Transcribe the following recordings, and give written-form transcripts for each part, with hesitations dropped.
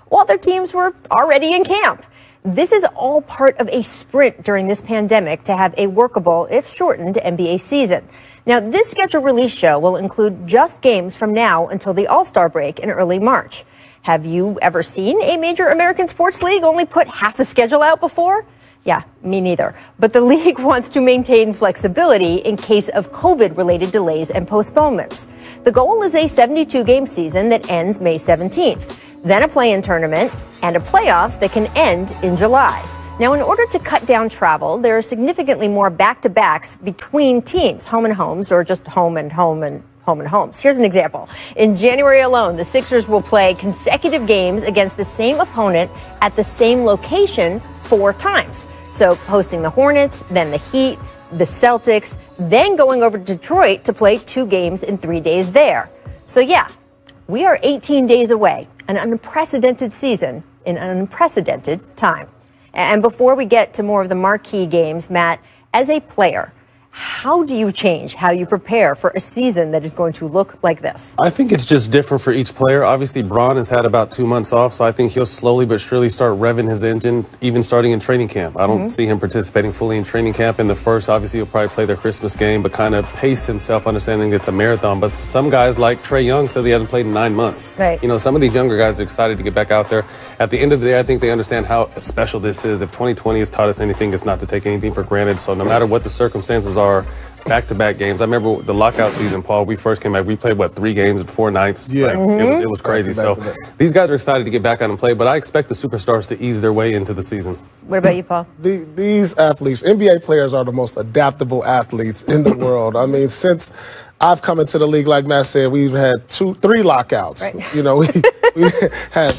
while their teams were already in camp. This is all part of a sprint during this pandemic to have a workable, if shortened, NBA season. Now, this schedule release show will include just games from now until the All-Star break in early March. Have you ever seen a major American sports league only put half a schedule out before? Yeah, me neither. But the league wants to maintain flexibility in case of COVID-related delays and postponements. The goal is a 72-game season that ends May 17th, then a play-in tournament and a playoffs that can end in July. Now, in order to cut down travel, there are significantly more back-to-backs between teams, home and homes, or just home and home and home and homes. Here's an example. In January alone, the Sixers will play consecutive games against the same opponent at the same location 4 times. So hosting the Hornets, then the Heat, the Celtics, then going over to Detroit to play 2 games in 3 days there. So yeah, we are 18 days away, an unprecedented season in an unprecedented time. And before we get to more of the marquee games, Matt, as a player, how do you change how you prepare for a season that is going to look like this? I think it's just different for each player. Obviously, Bron has had about 2 months off, so I think he'll slowly but surely start revving his engine, even starting in training camp. I don't see him participating fully in training camp in the first. Obviously, he'll probably play their Christmas game, but kind of pace himself, understanding it's a marathon. But some guys like Trae Young says he hasn't played in 9 months. Right. You know, some of these younger guys are excited to get back out there. At the end of the day, I think they understand how special this is. If 2020 has taught us anything, it's not to take anything for granted. So no matter what the circumstances are, back-to-back games. I remember the lockout season, Paul, we first came back. We played, 3 games in 4 nights? Yeah. It was crazy. So these guys are excited to get back out and play, but I expect the superstars to ease their way into the season. What about you, Paul? These athletes, NBA players, are the most adaptable athletes in the world. I mean, since I've come into the league, like Matt said, we've had 3 lockouts. Right. You know, we had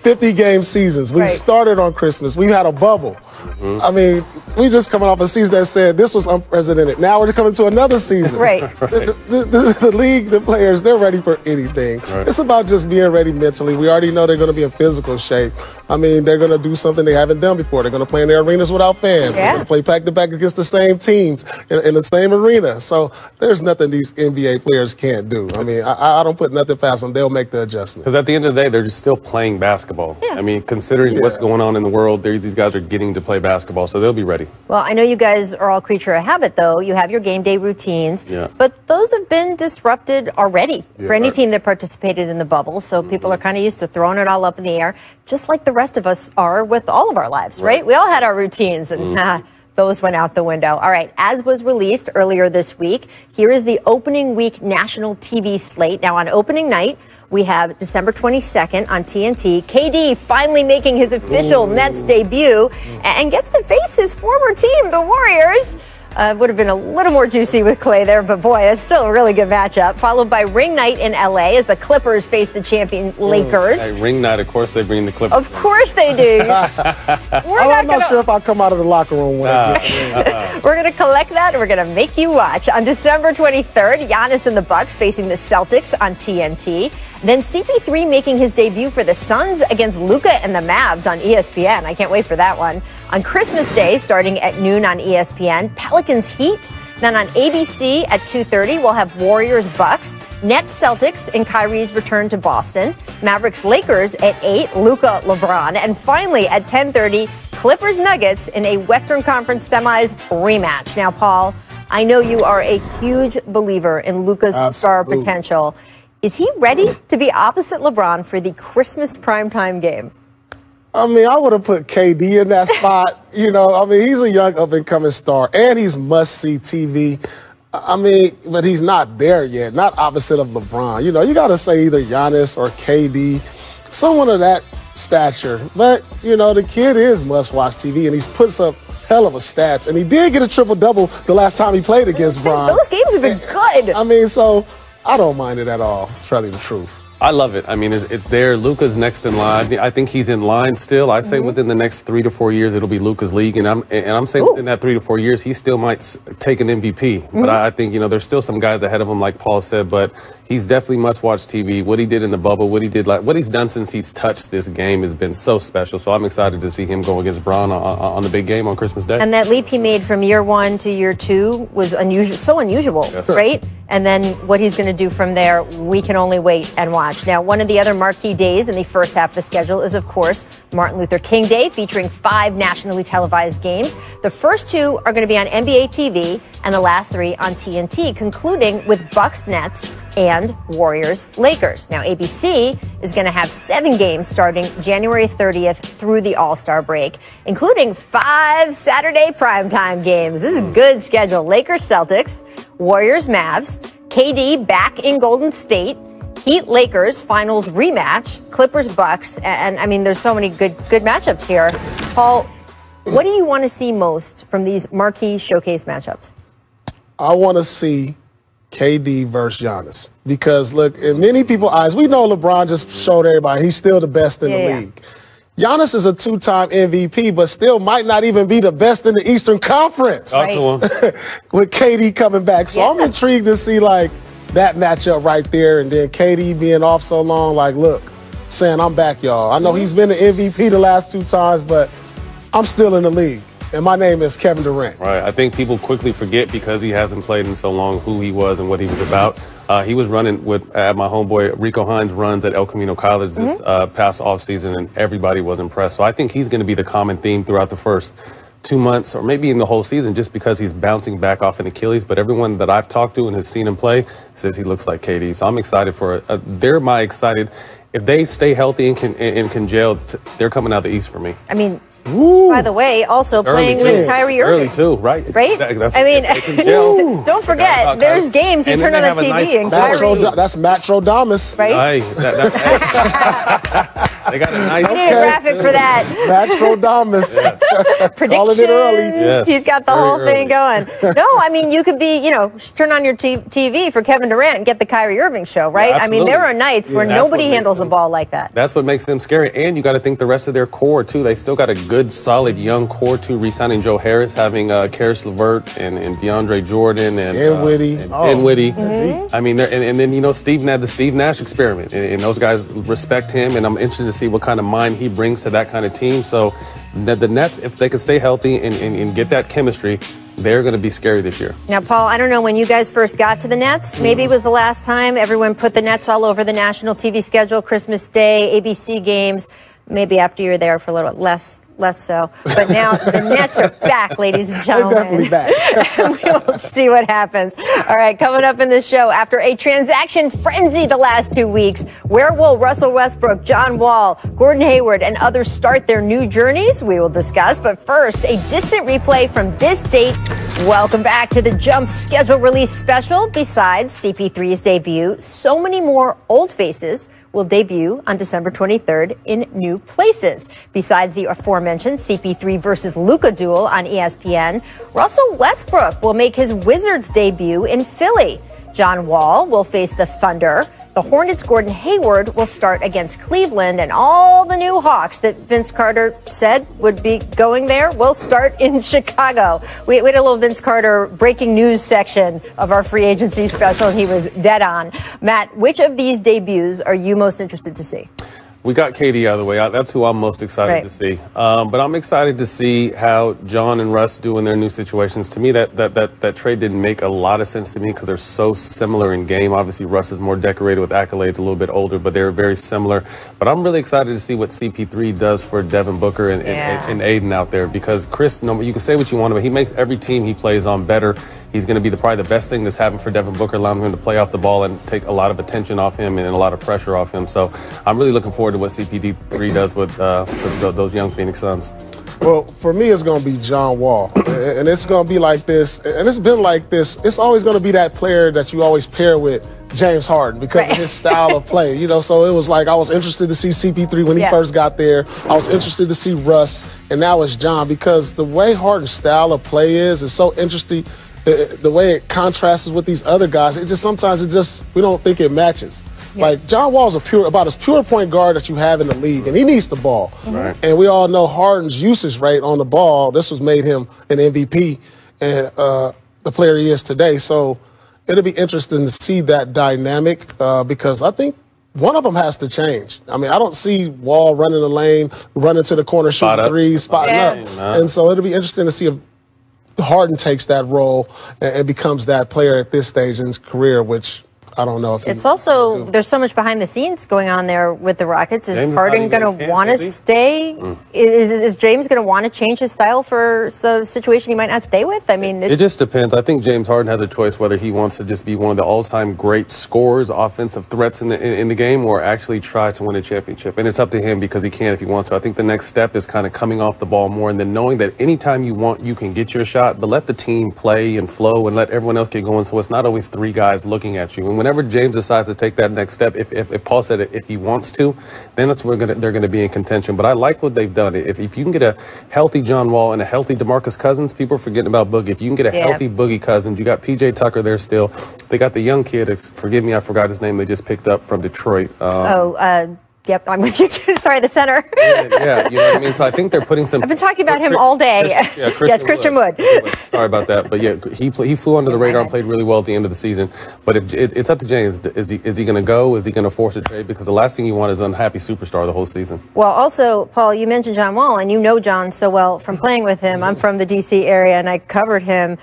50-game seasons. We started on Christmas. We had a bubble. I mean, we just coming off a season that said this was unprecedented. Now we're coming to another season. The league, the players, they're ready for anything. It's about just being ready mentally. We already know they're going to be in physical shape. I mean, they're going to do something they haven't done before. They're going to play in their arenas without fans. They're going to play back-to-back against the same teams in the same arena. So there's nothing these NBA players can't do. I mean, I don't put nothing past them. They'll make the adjustment. Because at the end of the day, they're just still playing basketball. I mean, considering what's going on in the world, these guys are getting to play basketball, so they'll be ready. Well, I know you guys are all creature of habit, though. You have your game day routines, but those have been disrupted already for any team that participated in the bubble. So people are kind of used to throwing it all up in the air, just like the rest of us are with all of our lives, right? We all had our routines, and those went out the window. All right, as was released earlier this week, here is the opening week national TV slate. Now, on opening night, we have December 22nd on TNT. KD finally making his official Nets debut and gets to face his former team, the Warriors. Would have been a little more juicy with Clay there, but boy, it's still a really good matchup. Followed by ring night in LA as the Clippers face the champion Lakers. Hey, ring night, of course they bring the Clippers. Of course they do. I'm not sure if I come out of the locker room when We're going to collect that and we're going to make you watch. On December 23rd, Giannis and the Bucks facing the Celtics on TNT. Then CP3 making his debut for the Suns against Luka and the Mavs on ESPN. I can't wait for that one. On Christmas Day, starting at noon on ESPN, Pelicans Heat. Then on ABC at 2:30, we'll have Warriors Bucks, Nets Celtics, and Kyrie's return to Boston. Mavericks Lakers at 8, Luka LeBron. And finally at 10:30, Clippers Nuggets in a Western Conference Semis rematch. Now, Paul, I know you are a huge believer in Luka's star potential. Is he ready to be opposite LeBron for the Christmas primetime game? I mean, I would have put KD in that spot. You know, I mean, he's a young up-and-coming star, and he's must-see TV. I mean, but he's not there yet, not opposite of LeBron. You know, you got to say either Giannis or KD, someone of that stature. But, you know, the kid is must-watch TV, and he's puts up hell of a stats. And he did get a triple-double the last time he played against Bron. Those games have been good. I mean, so I don't mind it at all. It's probably the truth. I love it. I mean, it's there. Luka's next in line. I think he's in line still. I say within the next 3 to 4 years, it'll be Luka's league. And I'm saying within that 3 to 4 years, he still might take an MVP. But I think, you know, there's still some guys ahead of him, like Paul said. But, he's definitely must-watch TV. What he did in the bubble, what he's done since he's touched this game has been so special. So I'm excited to see him go against Braun on the big game on Christmas Day. And that leap he made from year 1 to year 2 was unusual, so unusual, yes. right? And then what he's going to do from there, we can only wait and watch. Now, one of the other marquee days in the first half of the schedule is, of course, Martin Luther King Day, featuring 5 nationally televised games. The first 2 are going to be on NBA TV, and the last 3 on TNT, concluding with Bucks Nets and Warriors Lakers. Now, ABC is going to have 7 games starting January 30th through the All-Star break, including 5 Saturday primetime games. This is a good schedule. Lakers Celtics, Warriors Mavs, KD back in Golden State, Heat Lakers finals rematch, Clippers Bucks, and I mean, there's so many good matchups here. Paul, what do you want to see most from these marquee showcase matchups? I want to see KD versus Giannis. Because, look, in many people's eyes, we know LeBron just showed everybody he's still the best in the league. Giannis is a 2-time MVP, but still might not even be the best in the Eastern Conference. Talk to him. With KD coming back. So I'm intrigued to see, like, that matchup right there. And then KD being off so long, like, look, saying, I'm back, y'all. I know he's been the MVP the last 2 times, but I'm still in the league. And my name is Kevin Durant. Right. I think people quickly forget because he hasn't played in so long who he was and what he was about. He was running with my homeboy Rico Hines runs at El Camino College this past offseason, and everybody was impressed. So I think he's going to be the common theme throughout the first 2 months, or maybe in the whole season, just because he's bouncing back off an Achilles. But everyone that I've talked to and has seen him play says he looks like KD. So I'm excited for it. They're my excited. If they stay healthy and can gel, they're coming out the East for me. I mean, by the way, also playing with Kyrie Irving. Early too, right? Right? I mean, don't forget, there's games you turn on the TV and Kyrie. That's Matrodamus. Right? They got a nice We need a graphic for that. Matrodamus. Predictions. Calling it early. Yes. He's got the whole thing going. No, I mean, you could be, turn on your TV for Kevin Durant and get the Kyrie Irving show, right? Yeah, I mean, there are nights where nobody handles the ball like that. That's what makes them scary. And you got to think the rest of their core, too. They still got a good, solid, young core, too. Re-signing Joe Harris, having Karis LeVert and DeAndre Jordan and Dinwiddie. I mean, and then, Steve Nash, the Steve Nash experiment. And those guys respect him. And I'm interested to see what kind of mind he brings to that kind of team. So the Nets, if they can stay healthy and get that chemistry, they're going to be scary this year. Now, Paul, I don't know when you guys first got to the Nets. Maybe it was the last time everyone put the Nets all over the national TV schedule, Christmas Day, ABC games. Maybe after you're there for a little bit less so. But now the Nets are back, ladies and gentlemen. They're definitely back. We will see what happens. All right, coming up in the show, after a transaction frenzy the last 2 weeks, where will Russell Westbrook, John Wall, Gordon Hayward, and others start their new journeys? We will discuss. But first, a distant replay from this date. Welcome back to the Jump schedule release special. Besides CP3's debut, so many more old faces will debut on December 23rd in new places. Besides the aforementioned CP3 versus Luka duel on ESPN, Russell Westbrook will make his Wizards debut in Philly. John Wall will face the Thunder. The Hornets' Gordon Hayward will start against Cleveland, and all the new Hawks that Vince Carter said would be going there will start in Chicago. We had a little Vince Carter breaking news section of our free agency special, and he was dead on. Matt, which of these debuts are you most interested to see? We got KD out of the way. That's who I'm most excited to see. But I'm excited to see how John and Russ do in their new situations. To me, that trade didn't make a lot of sense to me because they're so similar in game. Obviously, Russ is more decorated with accolades, a little bit older, but they're very similar. But I'm really excited to see what CP3 does for Devin Booker and Aiden out there, because Chris, you can say what you want, but he makes every team he plays on better. He's going to be probably the best thing that's happened for Devin Booker, allowing him to play off the ball and take a lot of attention off him and a lot of pressure off him. So I'm really looking forward to what CP3 does with those young Phoenix Suns. Well, for me, it's going to be John Wall. And it's going to be like this. And it's been like this. It's always going to be that player that you always pair with James Harden because of his style of play. So it was like I was interested to see CP3 when he first got there. I was interested to see Russ. And now it's John, because the way Harden's style of play is so interesting. The way it contrasts with these other guys, sometimes we don't think it matches. Like, John Wall's about as pure point guard that you have in the league, and he needs the ball. And we all know Harden's usage rate on the ball. This was made him an MVP and the player he is today. So it'll be interesting to see that dynamic because I think one of them has to change. I mean, I don't see Wall running the lane, running to the corner, shooting threes, spotting up. And so it'll be interesting to see if Harden takes that role and becomes that player at this stage in his career, which I don't know if it's also there's so much behind the scenes going on there with the Rockets. Is Harden going to want to stay? Is James going to want to change his style for a situation he might not stay with? I mean, it just depends. I think James Harden has a choice whether he wants to just be one of the all-time great scorers, offensive threats in the game, or actually try to win a championship. And it's up to him because he can if he wants to. I think the next step is kind of coming off the ball more and then knowing that anytime you want, you can get your shot, but let the team play and flow and let everyone else get going so it's not always three guys looking at you. And whenever James decides to take that next step, if Paul said it, if he wants to, then that's where they're going to be in contention. But I like what they've done. If you can get a healthy John Wall and a healthy DeMarcus Cousins, people are forgetting about Boogie. If you can get a healthy Boogie Cousins, you got PJ Tucker there still. They got the young kid, forgive me, I forgot his name, they just picked up from Detroit. Yep, I'm with you too. Sorry, the center. Yeah, you know what I mean? So I think they're putting some... I've been talking about him all day. It's Christian Wood. Sorry about that. But yeah, he flew under the radar and played really well at the end of the season. But if it's up to James. Is he going to go? Is he going to force a trade? Because the last thing you want is an unhappy superstar the whole season. Well, also, Paul, you mentioned John Wall, and you know John so well from playing with him. I'm from the D.C. area, and I covered him.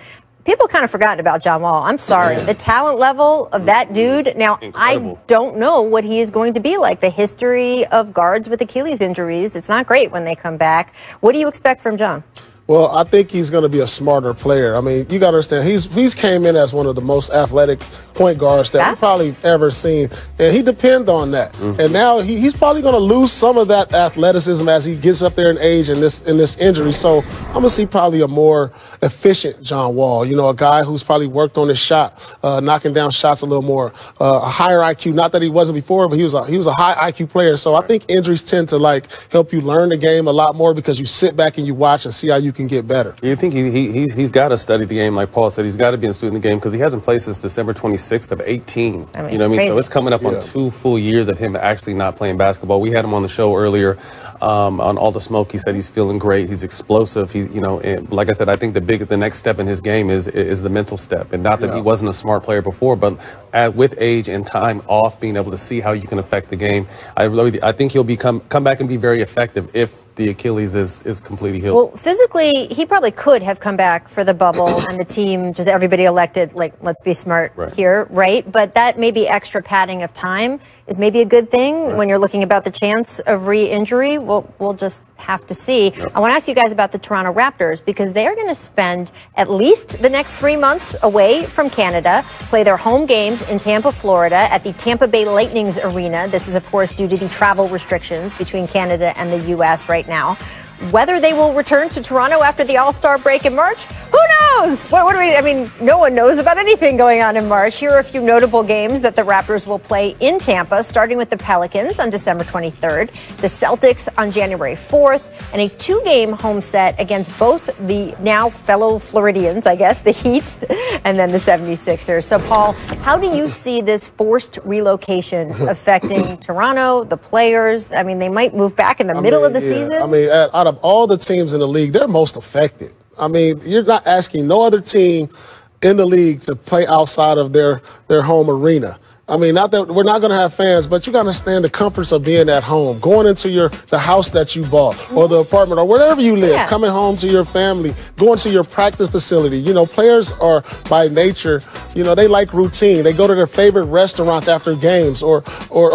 People kind of forgotten about John Wall. I'm sorry. The talent level of that dude. Now, incredible. I don't know what he is going to be like. The history of guards with Achilles injuries, it's not great when they come back. What do you expect from John? Well, I think he's going to be a smarter player. I mean, you got to understand, he's came in as one of the most athletic point guards that we've probably ever seen, and he depends on that. And now he's probably going to lose some of that athleticism as he gets up there in age in this injury. So I'm going to see probably a more efficient John Wall. You know, a guy who's probably worked on his shot, knocking down shots a little more, a higher IQ. Not that he wasn't before, but he was a high IQ player. So I think injuries tend to help you learn the game a lot more because you sit back and you watch and see how you can get better. You think he's got to study the game, like Paul said. He's got to be a student of the game because he hasn't played since December 26th of 18. You know what I mean? So it's coming up on 2 full years of him actually not playing basketball. We had him on the show earlier on All the Smoke. He said he's feeling great. He's explosive. He's, you know, and like I said, I think the next step in his game is the mental step. And not that he wasn't a smart player before, but with age and time off, being able to see how you can affect the game, I think he'll come back and be very effective if the Achilles is completely healed. Well, physically, he probably could have come back for the bubble and the team, just everybody elected, like, let's be smart here, right? But that maybe extra padding of time is maybe a good thing when you're looking about the chance of re-injury. We'll just have to see. I want to ask you guys about the Toronto Raptors because they are going to spend at least the next 3 months away from Canada, play their home games in Tampa, Florida at the Tampa Bay Lightning's arena. This is, of course, due to the travel restrictions between Canada and the U.S. right now. Whether they will return to Toronto after the All-Star break in March, who knows? I mean, no one knows about anything going on in March. Here are a few notable games that the Raptors will play in Tampa, starting with the Pelicans on December 23rd, the Celtics on January 4th, and a 2-game home set against both the now fellow Floridians, I guess, the Heat, and then the 76ers. So, Paul, how do you see this forced relocation affecting Toronto, the players? I mean, they might move back in the middle of the season. I mean, out of all the teams in the league, they're most affected. I mean, you're not asking no other team in the league to play outside of their home arena. I mean, not that we're not going to have fans, but you got to understand the comforts of being at home, going into the house that you bought or the apartment or wherever you live, coming home to your family, going to your practice facility. You know, players are by nature, you know, they like routine. They go to their favorite restaurants after games or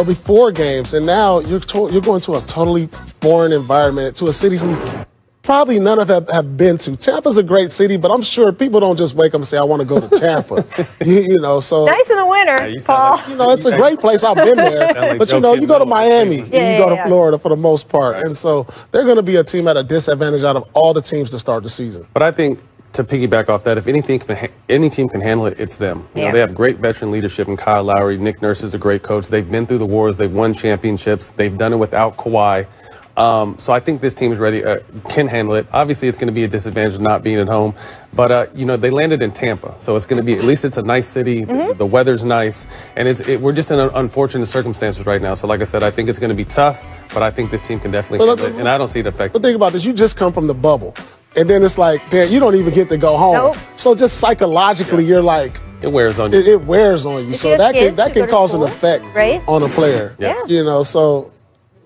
before games. And now you're going to a totally foreign environment, to a city who probably none of them have been to. Tampa's a great city, but I'm sure people don't just wake up and say, I want to go to Tampa. you know, so. Nice in the winter, Paul. You know, it's a great place. I've been there. But, you know, you go to Miami, you go to Florida for the most part. And so they're going to be a team at a disadvantage out of all the teams to start the season. But I think, to piggyback off that, if any team can handle it, it's them. You know, they have great veteran leadership in Kyle Lowry. Nick Nurse is a great coach. They've been through the wars. They've won championships. They've done it without Kawhi. So I think this team is ready, can handle it. Obviously, it's going to be a disadvantage not being at home. But, you know, they landed in Tampa. So it's going to be, at least it's a nice city. The weather's nice. And we're just in unfortunate circumstances right now. So like I said, I think it's going to be tough. But I think this team can definitely handle it. And I don't see it affecting. But think about this. You just come from the bubble. And then it's like, damn, you don't even get to go home. So just psychologically, you're like, It wears on you. It wears on you. If So you have that can cause an effect on a player. Yes. You know, so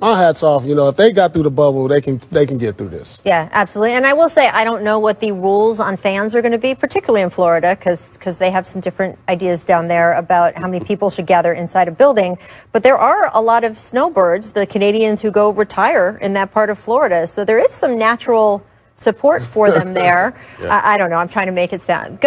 my hat's off. You know, if they got through the bubble, they can get through this. Yeah, absolutely. And I will say, I don't know what the rules on fans are going to be, particularly in Florida, because they have some different ideas down there about how many people should gather inside a building. But there are a lot of snowbirds, the Canadians who go retire in that part of Florida. So there is some natural support for them there. I don't know. I'm trying to make it sound.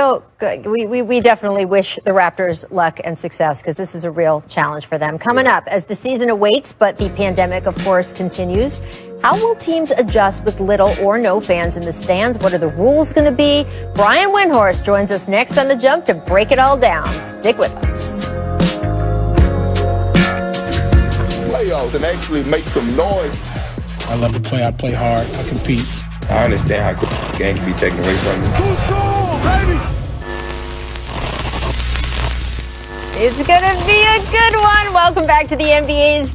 We definitely wish the Raptors luck and success, because this is a real challenge for them. Coming up, as the season awaits, but the pandemic, of course, continues, how will teams adjust with little or no fans in the stands? What are the rules going to be? Brian Windhorst joins us next on The Jump to break it all down. Stick with us. Playoffs and actually make some noise. I love to play. I play hard. I compete. I understand how the game can be taken away from you. It's going to be a good one. Welcome back to the NBA's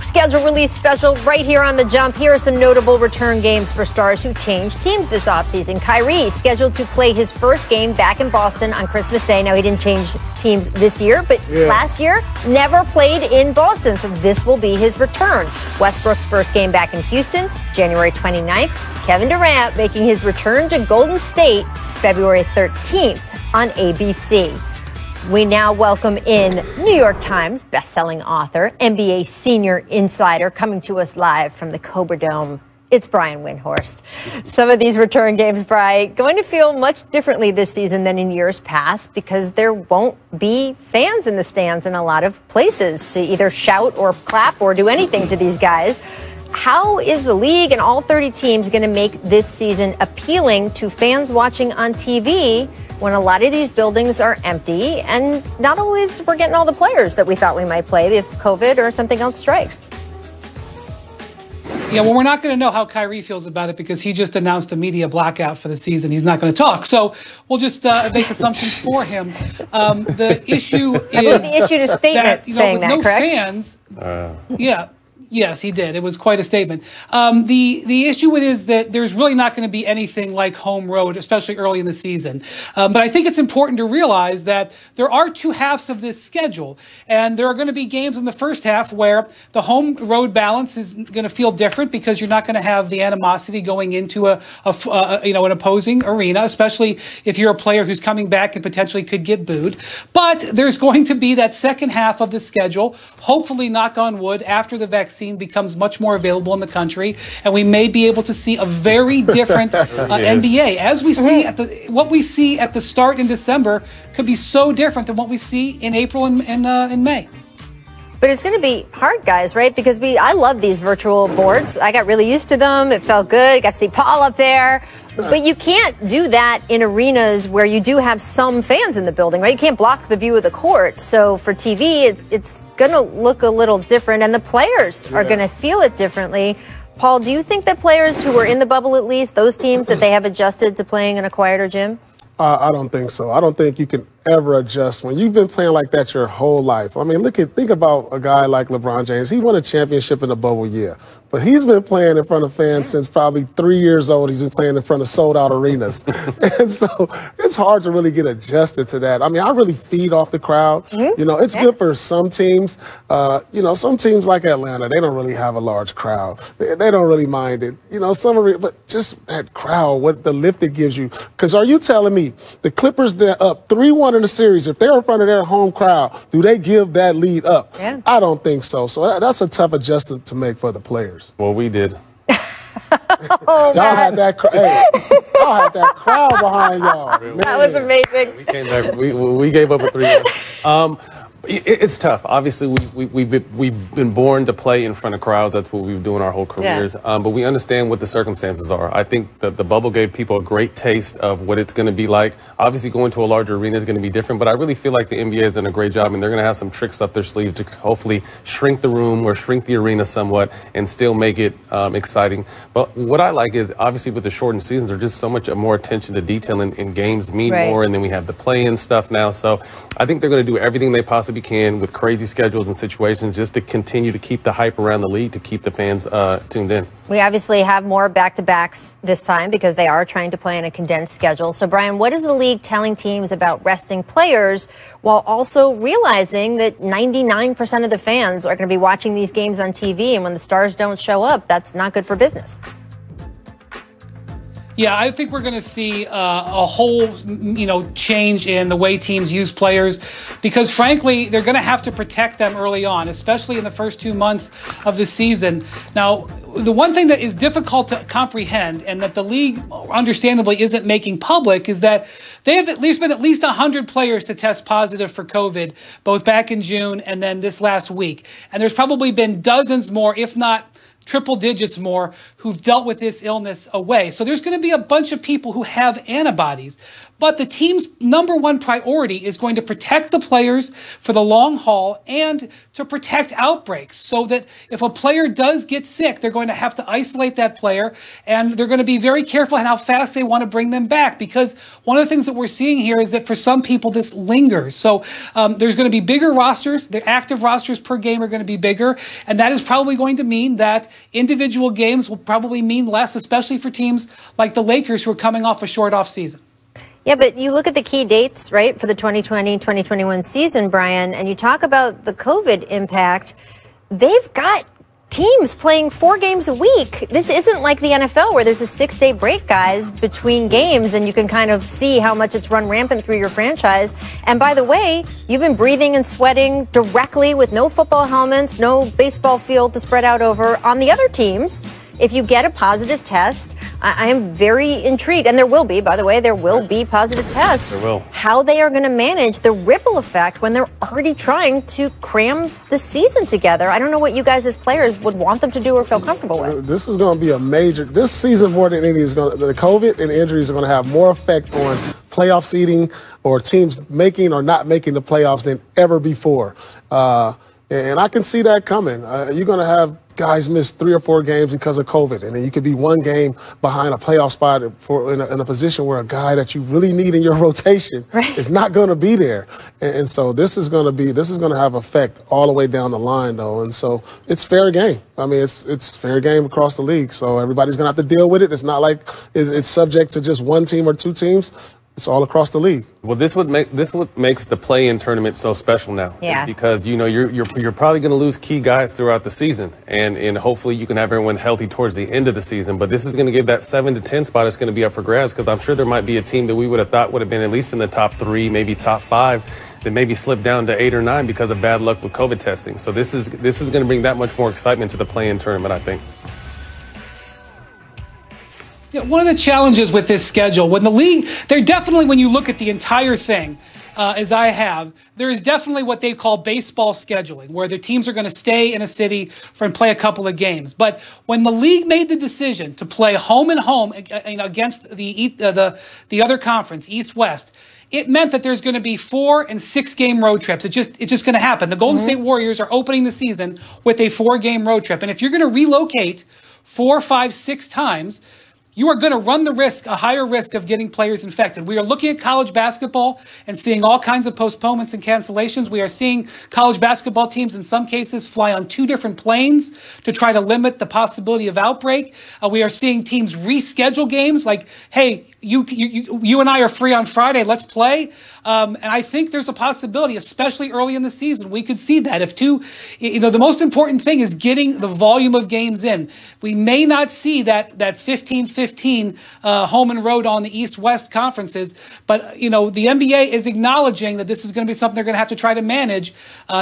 schedule release special right here on The Jump. Here are some notable return games for stars who changed teams this offseason. Kyrie scheduled to play his first game back in Boston on Christmas Day. Now, he didn't change teams this year, but last year never played in Boston, so this will be his return. Westbrook's first game back in Houston, January 29th. Kevin Durant making his return to Golden State February 13th on ABC. We now welcome in New York Times bestselling author, NBA senior insider, coming to us live from the Cobra Dome. It's Brian Windhorst. Some of these return games, Brian, going to feel much differently this season than in years past, because there won't be fans in the stands in a lot of places to either shout or clap or do anything to these guys. How is the league and all 30 teams going to make this season appealing to fans watching on TV when a lot of these buildings are empty and not always we're getting all the players that we thought we might play if COVID or something else strikes? Yeah, well, we're not going to know how Kyrie feels about it, because he just announced a media blackout for the season. He's not going to talk. So we'll just make assumptions for him. The issue is he issued a statement that, saying with that, no correct? Fans, Yes, he did. It was quite a statement. The issue with it is that there's really not going to be anything like home road, especially early in the season. But I think it's important to realize that there are two halves of this schedule, and there are going to be games in the first half where the home road balance is going to feel different, because you're not going to have the animosity going into an opposing arena, especially if you're a player who's coming back and potentially could get booed. But there's going to be that second half of the schedule, hopefully, knock on wood, after the vaccine becomes much more available in the country, and we may be able to see a very different NBA. As we see what we see at the start in December could be so different than what we see in April and May. But it's going to be hard, guys, right? Because I love these virtual boards. I got really used to them. It felt good. Got to see Paul up there. But you can't do that in arenas where you do have some fans in the building, right? You can't block the view of the court. So for TV, it's going to look a little different, and the players are going to feel it differently. Paul, do you think that players who were in the bubble, at least, those teams, that they have adjusted to playing in a quieter gym? I don't think so. I don't think you can ever adjust when you've been playing like that your whole life. I mean, think about a guy like LeBron James. He won a championship in the bubble year, but he's been playing in front of fans since probably 3 years old. He's been playing in front of sold-out arenas. And so it's hard to really get adjusted to that. I mean, I really feed off the crowd. You know, it's good for some teams. Some teams like Atlanta, they don't really have a large crowd. They don't really mind it. You know, but just that crowd, what the lift it gives you. Because are you telling me the Clippers, they're up 3-1 in the series, if they're in front of their home crowd, do they give that lead up? Yeah. I don't think so. So that's a tough adjustment to make for the players. Well, we did. Y'all had that crowd behind y'all. Man. That was amazing. We came back. We gave up a 3-1. It's tough. Obviously, we've been born to play in front of crowds. That's what we've been doing our whole careers. But we understand what the circumstances are. I think that the bubble gave people a great taste of what it's going to be like. Obviously, going to a larger arena is going to be different. But I really feel like the NBA has done a great job, and they're going to have some tricks up their sleeves to hopefully shrink the room or shrink the arena somewhat and still make it exciting. But what I like is, obviously, with the shortened seasons, there's just so much more attention to detail, and games mean more. And then we have the play-in stuff now. So I think they're going to do everything they possibly possibly can with crazy schedules and situations just to continue to keep the hype around the league, to keep the fans tuned in. We obviously have more back-to-backs this time because they are trying to play in a condensed schedule. So, Brian, what is the league telling teams about resting players while also realizing that 99% of the fans are going to be watching these games on TV, and when the stars don't show up, that's not good for business? Yeah, I think we're going to see a whole, change in the way teams use players because, frankly, they're going to have to protect them early on, especially in the first 2 months of the season. Now, the one thing that is difficult to comprehend and that the league understandably isn't making public is that they have been at least 100 players to test positive for COVID, both back in June and then this last week. And there's probably been dozens more, if not triple digits more, who've dealt with this illness away. So there's going to be a bunch of people who have antibodies. But the team's number one priority is going to protect the players for the long haul and to protect outbreaks so that if a player does get sick, they're going to have to isolate that player and they're going to be very careful in how fast they want to bring them back because one of the things that we're seeing here is that for some people this lingers. So there's going to be bigger rosters. The active rosters per game are going to be bigger, and that is probably going to mean that individual games will probably mean less, especially for teams like the Lakers who are coming off a short off season. Yeah, but you look at the key dates, right, for the 2020-2021 season, Brian, and you talk about the COVID impact. They've got teams playing 4 games a week. This isn't like the NFL where there's a 6-day break, guys, between games, and you can kind of see how much it's run rampant through your franchise. And by the way, you've been breathing and sweating directly with no football helmets, no baseball field to spread out over. On the other teams, if you get a positive test, I am very intrigued, and there will be, by the way, there will be positive tests. There will. How they are going to manage the ripple effect when they're already trying to cram the season together. I don't know what you guys as players would want them to do or feel comfortable with. This is going to be a major, this season more than any is going to, the COVID and injuries are going to have more effect on playoff seeding or teams making or not making the playoffs than ever before. And I can see that coming. You're going to have guys miss 3 or 4 games because of COVID, and then you could be 1 game behind a playoff spot in a position where a guy that you really need in your rotation is not going to be there. And so this is going to have effect all the way down the line, though. And so it's fair game. I mean, it's fair game across the league. So everybody's going to have to deal with it. It's not like it's subject to just 1 team or 2 teams. It's all across the league. Well, this what makes the play-in tournament so special now. Yeah. Because you're probably going to lose key guys throughout the season, and hopefully you can have everyone healthy towards the end of the season. But this is going to give that 7 to 10 spot. It's going to be up for grabs because I'm sure there might be a team that we would have thought would have been at least in the top 3, maybe top 5, that maybe slipped down to 8 or 9 because of bad luck with COVID testing. So this is going to bring that much more excitement to the play-in tournament, I think. One of the challenges with this schedule, when the league, when you look at the entire thing, as I have, there is definitely what they call baseball scheduling, where the teams are going to stay in a city and play a couple of games. But when the league made the decision to play home and home against the other conference, East-West, it meant that there's going to be 4 and 6 game road trips. It's just going to happen. The Golden State Warriors are opening the season with a 4-game road trip. And if you're going to relocate 4, 5, 6 times, you are going to run a higher risk of getting players infected. We are looking at college basketball and seeing all kinds of postponements and cancellations. We are seeing college basketball teams in some cases fly on 2 different planes to try to limit the possibility of outbreak. We are seeing teams reschedule games like, hey, you and I are free on Friday, let's play. And I think there's a possibility, especially early in the season, we could see that. The most important thing is getting the volume of games in. We may not see that 15-15 home and road on the East-West conferences, but the NBA is acknowledging that this is going to be something they're going to have to try to manage.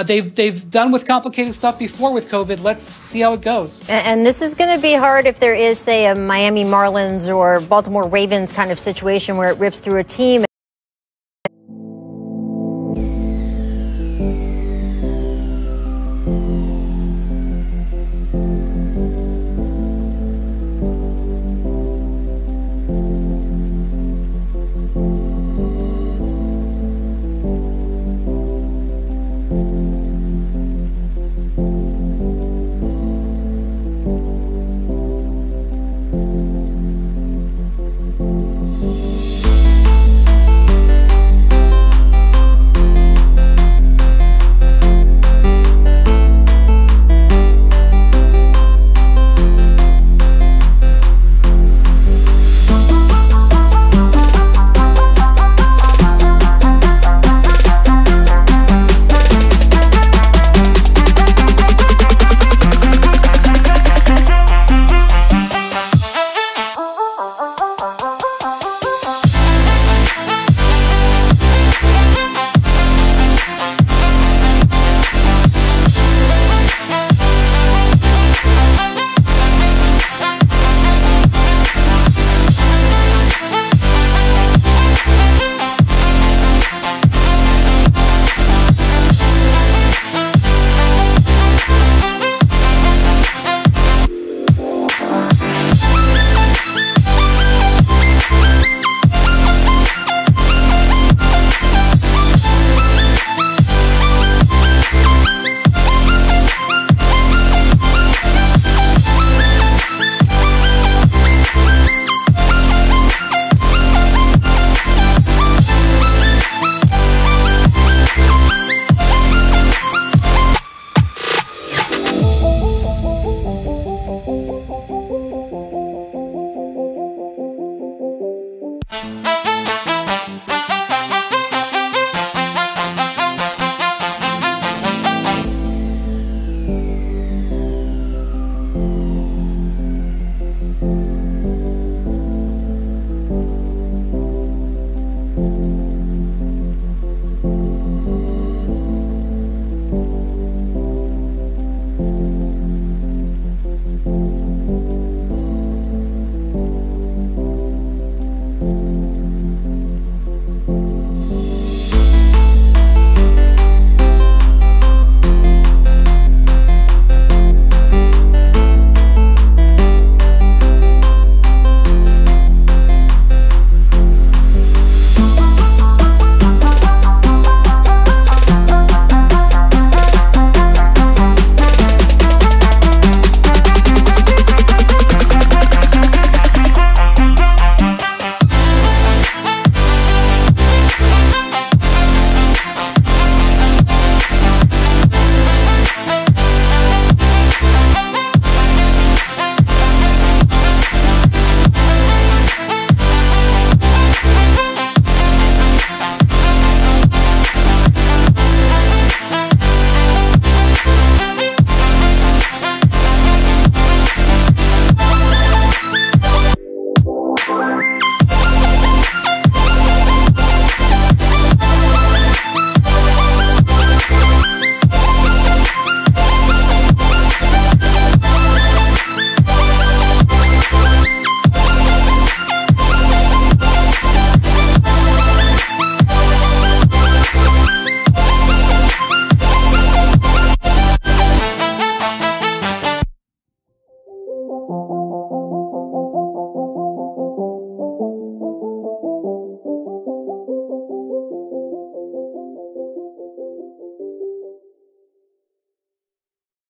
They've done with complicated stuff before with COVID. Let's see how it goes. And this is going to be hard if there is, say, a Miami Marlins or Baltimore Ravens kind of situation where it rips through a team.